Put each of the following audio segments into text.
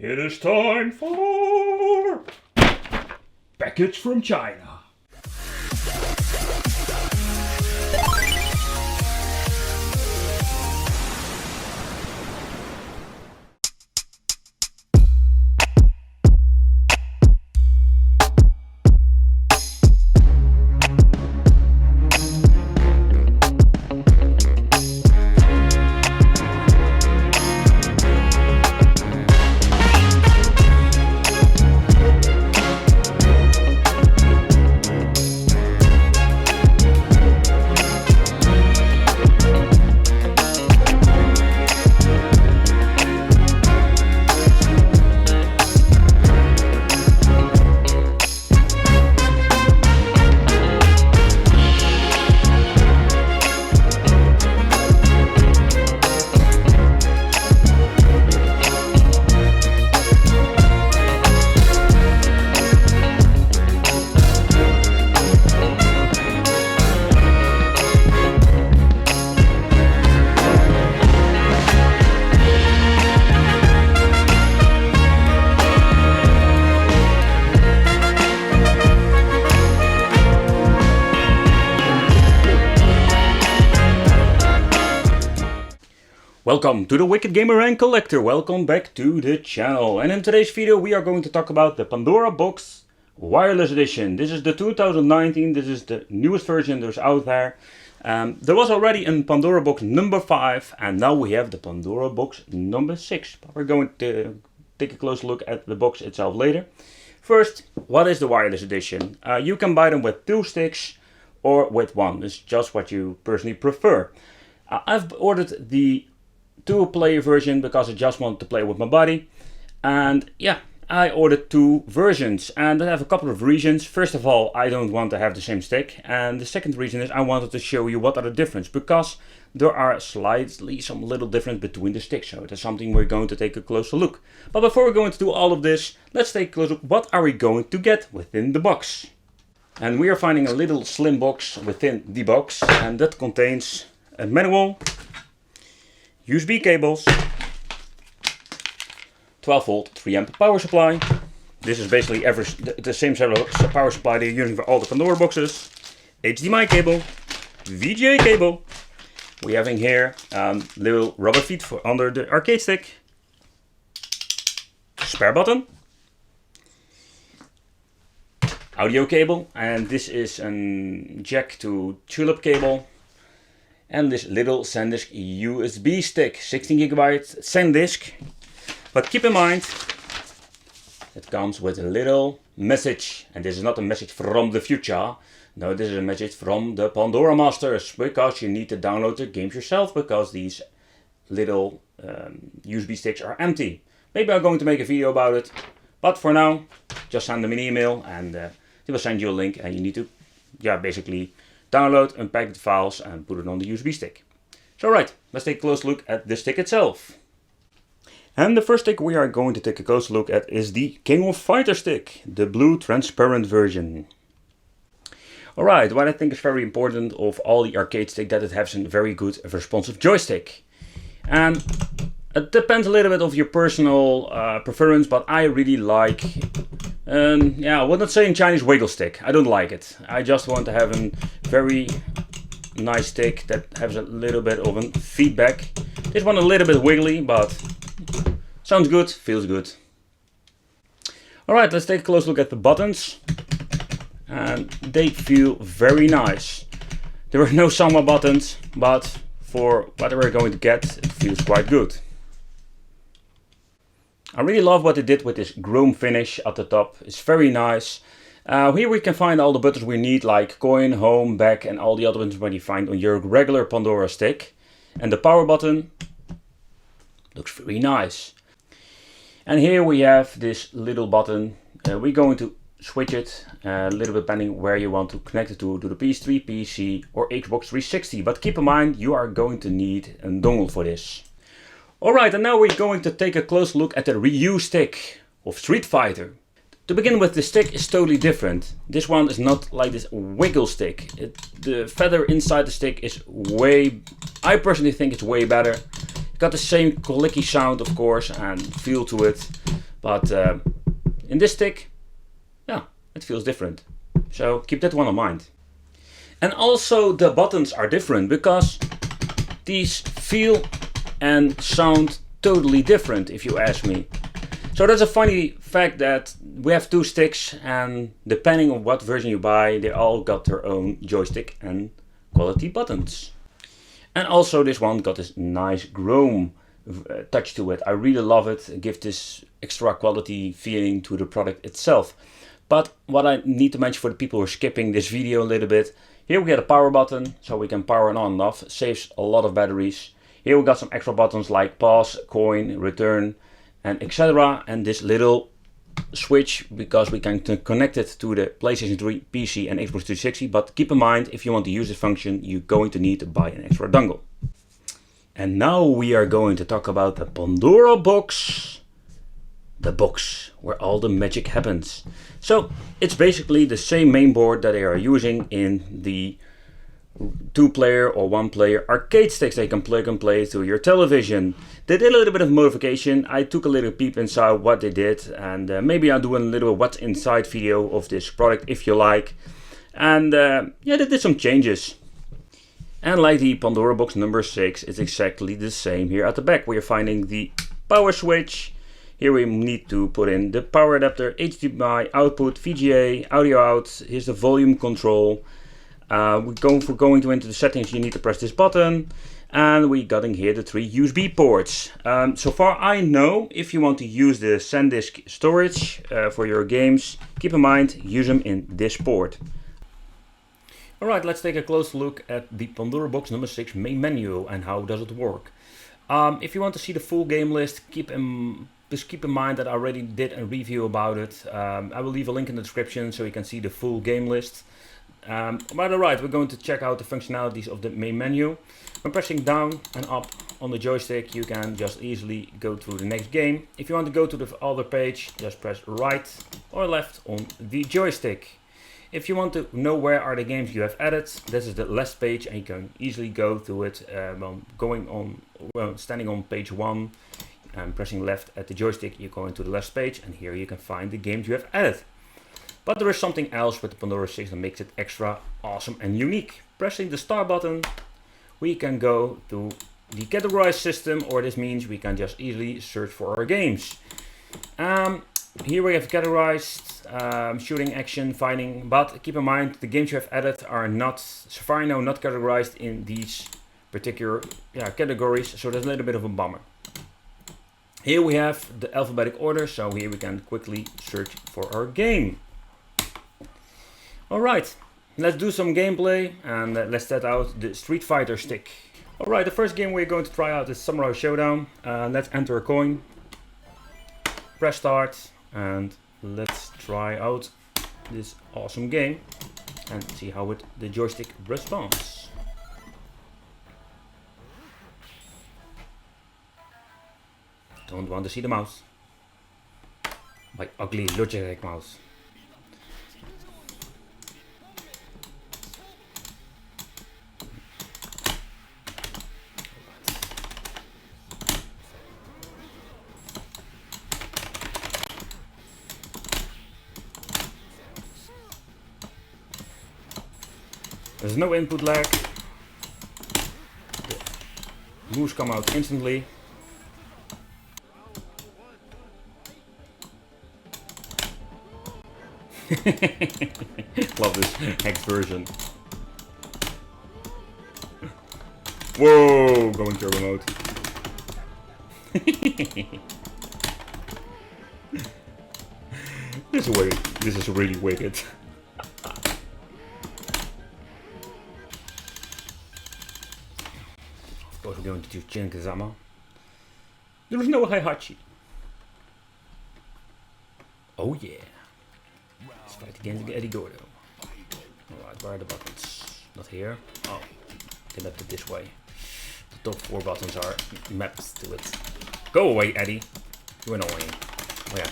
It is time for package from China. Welcome to the Wicked Gamer and Collector, welcome back to the channel. And in today's video we are going to talk about the Pandora Box Wireless Edition. This is the 2019, this is the newest version that's out there. There was already a Pandora Box number 5 and now we have the Pandora Box number 6. But we're going to take a close look at the box itself later. First, what is the Wireless Edition? You can buy them with 2 sticks or with 1, it's just what you personally prefer. I've ordered the 2-player version because I just want to play with my buddy, and yeah, I ordered 2 versions and I have a couple of reasons. First of all, I don't want to have the same stick, and the second reason is I wanted to show you what are the difference, because there are slightly some little difference between the sticks, so that's something we're going to take a closer look. But before we're going to do all of this, let's take a closer look. What are we going to get within the box? And we are finding a little slim box within the box, and that contains a manual, USB cables, 12 volt 3 amp power supply. This is basically the same power supply they're using for all the Pandora boxes. HDMI cable, VGA cable. We have in here little rubber feet for under the arcade stick. Spare button. Audio cable, and this is a jack to tulip cable. And this little SanDisk USB stick, 16GB SanDisk. But keep in mind, it comes with a little message. And this is not a message from the future. No, this is a message from the Pandora Masters. Because you need to download the games yourself, because these little USB sticks are empty. Maybe I'm going to make a video about it. But for now, just send them an email and they will send you a link. And you need to, basically download, unpack the files and put it on the USB stick. So right, let's take a close look at the stick itself. And the first stick we are going to take a close look at is the KOF Fighter Stick, the blue transparent version. Alright, what I think is very important of all the arcade stick, that it has a very good responsive joystick. And it depends a little bit of your personal preference, but I really like, I would not say in Chinese wiggle stick. I don't like it. I just want to have a very nice stick that has a little bit of a feedback. This one a little bit wiggly, but sounds good, feels good. Alright, let's take a close look at the buttons. And they feel very nice. There are no summer buttons, but for what we're going to get, it feels quite good. I really love what they did with this chrome finish at the top. It's very nice. Here we can find all the buttons we need, like coin, home, back, and all the other buttons when you find on your regular Pandora stick. And the power button looks very nice. And here we have this little button. We're going to switch it a little bit depending where you want to connect it to the PS3, PC or Xbox 360. But keep in mind, you are going to need a dongle for this. Alright, and now we're going to take a close look at the Ryu stick of Street Fighter. To begin with, the stick is totally different. This one is not like this wiggle stick. The feather inside the stick is I personally think it's way better. It's got the same clicky sound, of course, and feel to it. But in this stick, yeah, it feels different. So keep that one in mind. And also the buttons are different because these feel and sound totally different, if you ask me. So that's a funny fact that we have two sticks, and depending on what version you buy, they all got their own joystick and quality buttons. And also this one got this nice chrome touch to it. I really love it. It gives this extra quality feeling to the product itself. But what I need to mention for the people who are skipping this video a little bit, here we get a power button, so we can power it on and off. Saves a lot of batteries. Here we got some extra buttons like pause, coin, return, and etc. And this little switch because we can connect it to the PlayStation 3, PC and Xbox 360. But keep in mind, if you want to use this function, you're going to need to buy an extra dongle. And now we are going to talk about the Pandora box. The box where all the magic happens. So it's basically the same main board that they are using in the 2-player or 1-player arcade sticks they can plug and play to your television. They did a little bit of modification. I took a little peep inside what they did, and maybe I'll do a little what's inside video of this product if you like. And yeah, they did some changes. And like the Pandora box number 6, it's exactly the same here at the back. We are finding the power switch. Here we need to put in the power adapter, HDMI output, VGA, audio out. Here's the volume control. We're going to enter the settings. You need to press this button, and we got in here the 3 USB ports. So far I know, if you want to use the SanDisk storage for your games, keep in mind, use them in this port. Alright, let's take a close look at the Pandora box number 6 main menu and how does it work. If you want to see the full game list, just keep in mind that I already did a review about it. I will leave a link in the description so you can see the full game list. But alright, we're going to check out the functionalities of the main menu. When pressing down and up on the joystick, you can just easily go to the next game. If you want to go to the other page, just press right or left on the joystick. If you want to know where are the games you have added, this is the last page and you can easily go through it standing on page 1 and pressing left at the joystick, you go into the last page and here you can find the games you have added. But there is something else with the Pandora 6 that makes it extra awesome and unique. Pressing the start button, we can go to the categorize system, or this means we can just easily search for our games. Here we have categorized shooting, action, fighting, but keep in mind the games you have added are not, so far now, not categorized in these particular categories, so that's a little bit of a bummer. Here we have the alphabetic order, so here we can quickly search for our game. Alright, let's do some gameplay and let's set out the Street Fighter stick. Alright, the first game we're going to try out is Samurai Showdown. Let's enter a coin, press start, and let's try out this awesome game and see how the joystick responds. Don't want to see the mouse. My ugly Logitech mouse. There's no input lag. The moves come out instantly. Love this hacked version. Whoa, going turbo mode. This is really wicked. Of course, we're going to do Chinkazama. There is no Heihachi. Oh yeah. Let's fight against Eddie Gordo. Alright, where are the buttons? Not here. Oh, they mapped it this way. The top 4 buttons are mapped to it. Go away, Eddie. You're annoying. Oh yeah.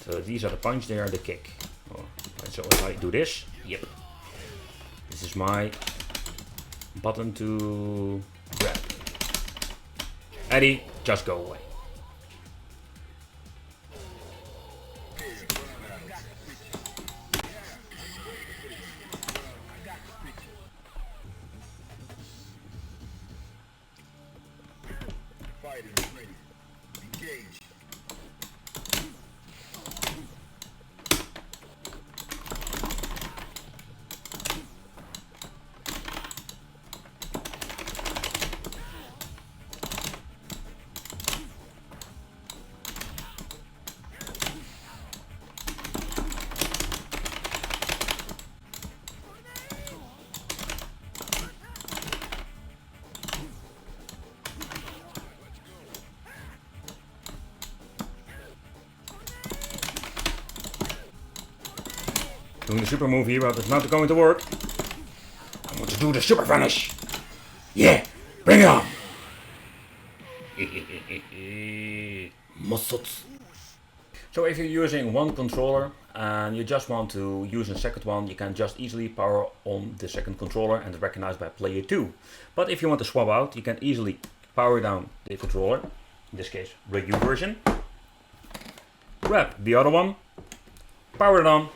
So these are the punch, they are the kick. Oh, right, so if I do this, yep. This is my button to grab. Eddie, just go away. Doing the super move here, but it's not going to work. I want to do the super vanish. Yeah, bring it on. Muscles. So if you're using one controller and you just want to use a second one, you can just easily power on the second controller and it's recognized by player 2. But if you want to swap out, you can easily power down the controller, in this case Ryu version, grab the other one, power it on,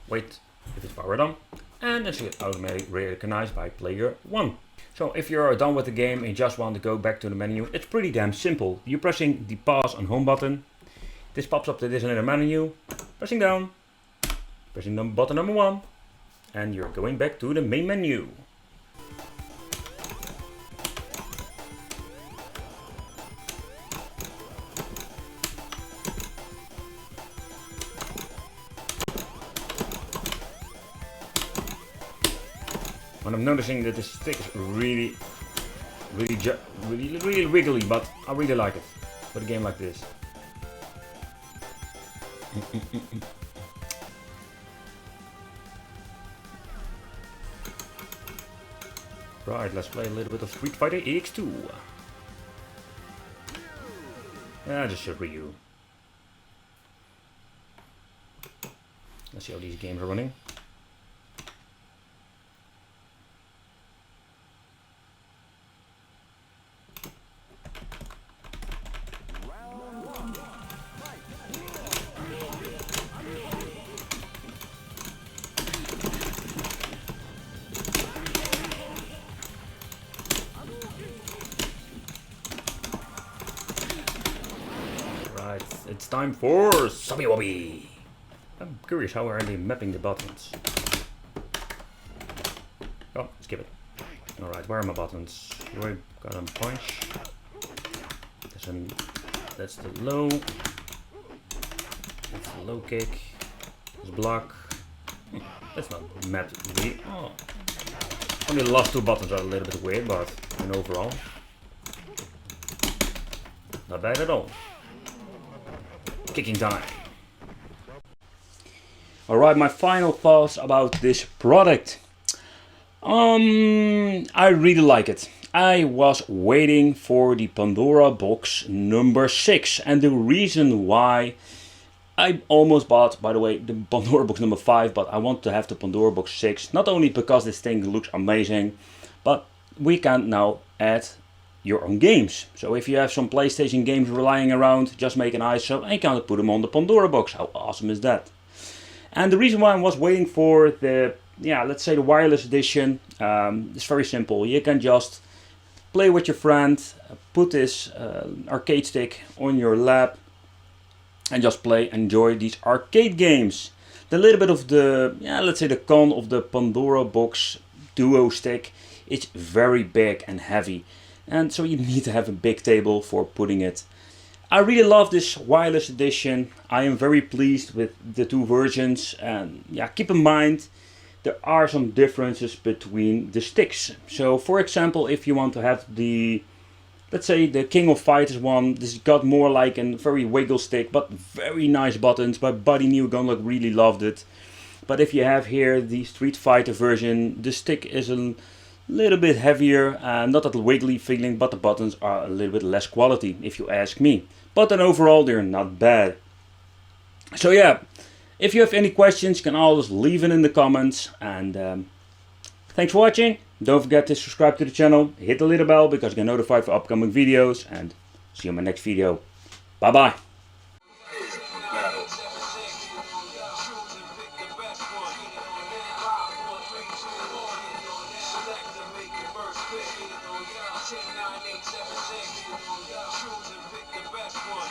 wait if it's powered on, and it's automatically recognized by player 1. So if you're done with the game and you just want to go back to the menu, it's pretty damn simple. You're pressing the pause and home button. This pops up to this little menu, pressing down, pressing button number 1, and you're going back to the main menu. And I'm noticing that this stick is really wiggly, but I really like it for a game like this. Right, let's play a little bit of Street Fighter EX2. Yeah, just show Ryu. Let's see how these games are running. It's time for Sobby Wobby. I'm curious how are they mapping the buttons. Oh, skip it. Alright, where are my buttons? Right, got a punch. That's the low. That's the low kick. That's block. That's not mapped really. Oh. Only the last two buttons are a little bit weird, but in overall, not bad at all. Kicking time. Alright, my final thoughts about this product. I really like it. I was waiting for the Pandora box number 6, and the reason why I almost bought, by the way, the Pandora box number 5, but I want to have the Pandora box 6, not only because this thing looks amazing, but we can now add your own games. So if you have some PlayStation games lying around, just make an ISO and you can put them on the Pandora box. How awesome is that? And the reason why I was waiting for the, let's say the wireless edition, it's very simple. You can just play with your friend, put this arcade stick on your lap and just play, enjoy these arcade games. The little bit of the, let's say the con of the Pandora box duo stick, it's very big and heavy. And so you need to have a big table for putting it. I really love this wireless edition. I am very pleased with the two versions. And keep in mind, there are some differences between the sticks. So for example, if you want to have the, let's say the King of Fighters one, this got more like a very wiggle stick, but very nice buttons. My buddy New Gunlock really loved it. But if you have here the Street Fighter version, the stick is a little bit heavier, not that wiggly feeling, but the buttons are a little bit less quality if you ask me. But then overall they're not bad. So if you have any questions you can always leave it in the comments, and thanks for watching. Don't forget to subscribe to the channel, hit the little bell because you get notified for upcoming videos, and see you in my next video. Bye bye. Choose and pick the best one.